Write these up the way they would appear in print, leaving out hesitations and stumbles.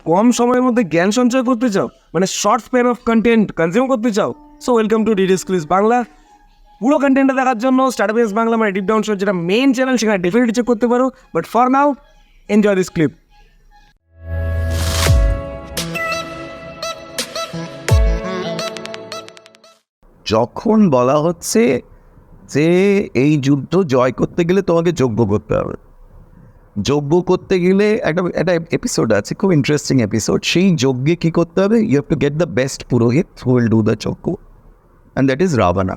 কম সময়ের মধ্যে জ্ঞান সঞ্চয় করতে চাও, মানে short span of content consume করতে চাও, so welcome to DD schools Bangla. পুরো কন্টেন্টটা দেখার জন্য স্টার্টআপ বাংলা মানে ডিপ ডাউন শো যেটা মেইন চ্যানেল, সেখানে ডেফিনেটলি চেক করতে পারো। But for now enjoy this clip. যখন বলা হচ্ছে যে এই যুদ্ধ জয় করতে গেলে তোমাকে যজ্ঞ করতে হবে, যজ্ঞ করতে গেলে একটা এপিসোড আছে, খুব ইন্টারেস্টিং এপিসোড। সেই যজ্ঞে কি করতে হবে? You have to get the best purohit who will do the yagya, and that is Ravana.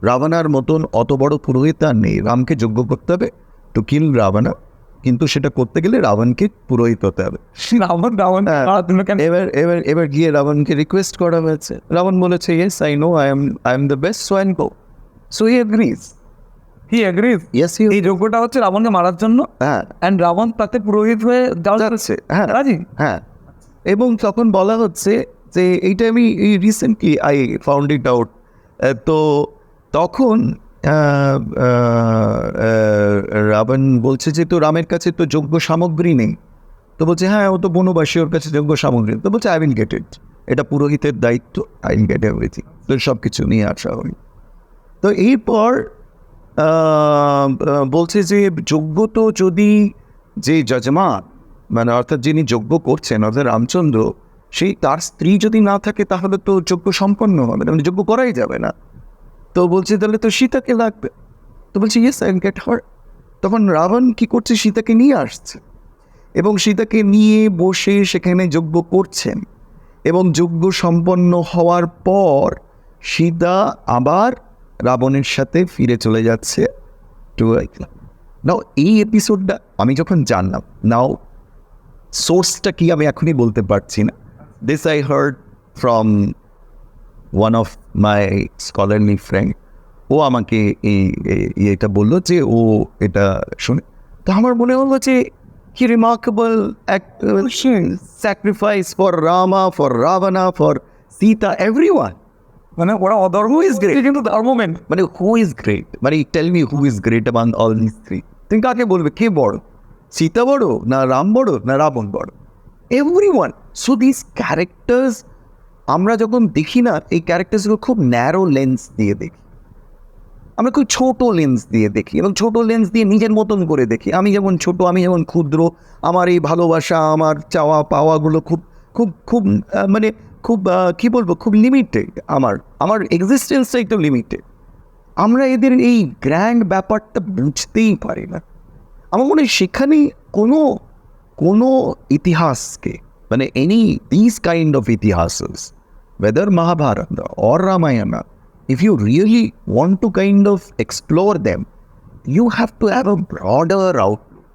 রাবণার মতন অত বড় পুরোহিত আর নেই। রামকে যজ্ঞ করতে হবে টু কিল রাবণা, কিন্তু সেটা করতে গেলে রাবণকে পুরোহিত হতে হবে। এবার গিয়ে রাবণকে রিকোয়েস্ট করা হয়েছে, রাবণ বলেছে yes I know I am the best, so and go. So he agrees. Yes, এই যজ্ঞটা হচ্ছে রাবণকে মারার জন্য, হ্যাঁ এন্ড রাবণ তাতে পুরোহিত হয়ে যাচ্ছে, হ্যাঁ রাজি। হ্যাঁ। এবং তখন বলা হচ্ছে যে এইটা আমি recently I found it out. তো তখন রাবণ বলছে যে তো রামের কাছে তো যোগ্য সামগ্রী নেই। তো বলছে হ্যাঁ ও তো বনবাসী, ওর কাছে যোগ্য সামগ্রী। তো বলছে আই উইল গেট ইট, এটা পুরোহিতের দায়িত্ব, আই উইল গেট এভরিথিং। তো সব কিছু নিয়ে আসা হয়। তো এরপর বলছে যে যজ্ঞ তো যদি যে যজমান, মানে অর্থাৎ যিনি যজ্ঞ করছেন অর্থাৎ রামচন্দ্র, সেই তার স্ত্রী যদি না থাকে তাহলে তো যজ্ঞ সম্পন্ন হবে না, মানে যজ্ঞ করাই যাবে না। তো বলছে তাহলে তো সীতাকে লাগবে। তো বলছে ইয়েস আই উইল গেট হার। তখন রাবণ কি করছে? সীতাকে নিয়ে আসছে এবং সীতাকে নিয়ে বসে সেখানে যজ্ঞ করছেন। এবং যজ্ঞ সম্পন্ন হওয়ার পর সীতা আবার রাবণের সাথে ফিরে চলে যাচ্ছে টু নাও। এই এপিসোডটা আমি যখন জানলাম, নাও সোর্সটা কি আমি এখনই বলতে পারছি না। This I heard from one of my scholarly friend. ও আমাকে এটা বললো যে ও এটা শুনে। তো আমার মনে হলো যে কি remarkable sacrifice for Rama, for Ravana, for Sita, everyone. মানে ওরা অধর্ম Who is great? কিন্তু ধর্মমেন। মানে হু ইজ গ্রেট, মানে tell me who is great among all this three. তুমি কাকে বলবে কে বড়? সীতা বড় না রাম বড় না রাবণ বড়? এভরিওয়ান। সো দিস ক্যারেক্টার্স আমরা যখন দেখি না, এই ক্যারেক্টার্সগুলো খুব ন্যারো লেন্স দিয়ে দেখি, আমরা খুব ছোট লেন্স দিয়ে দেখি এবং ছোট লেন্স দিয়ে নিজের মতন করে দেখি। আমি যেমন ছোট, আমি যেমন ক্ষুদ্র, আমার এই ভালোবাসা, আমার চাওয়া পাওয়াগুলো খুব খুব খুব মানে খুব কী বলবো, খুব লিমিটেড। আমার এক্সিস্টেন্সটা একটু লিমিটেড। আমরা এদের এই গ্র্যান্ড ব্যাপারটা বুঝতেই পারি না। আমার মনে হয় সেখানেই কোনো ইতিহাসকে, মানে এনি দিস কাইন্ড অফ ইতিহাসেস, whether Mahabharata or Ramayana, if you really want to kind of explore them, you have to have a broader outlook.